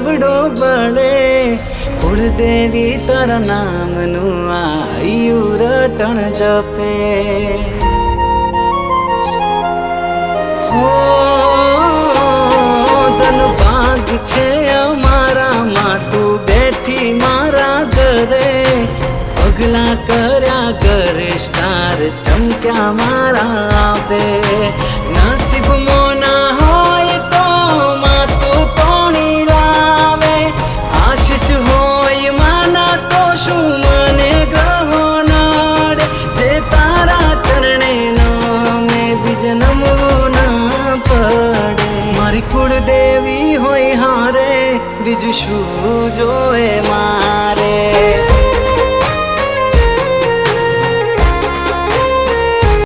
દીવડો બળે કુળદેવી તારા નામનું આયુ રટણ જપે હો ધન ભાગ છે અમારામાં તું બેઠી મારા ઘરે પગલા કર્યા ઘરે સ્ટાર ચમક્યા મારા આવે નસીબ મોના હોય તો માં તું તોણી લાવે આશીષ હોય માના તો શું મને ગ્રહો નડે જે તારા ચરણે નામે બીજ નમવું ના પડે મારી કુળદેવી હોય હારે બીજું શું જોએ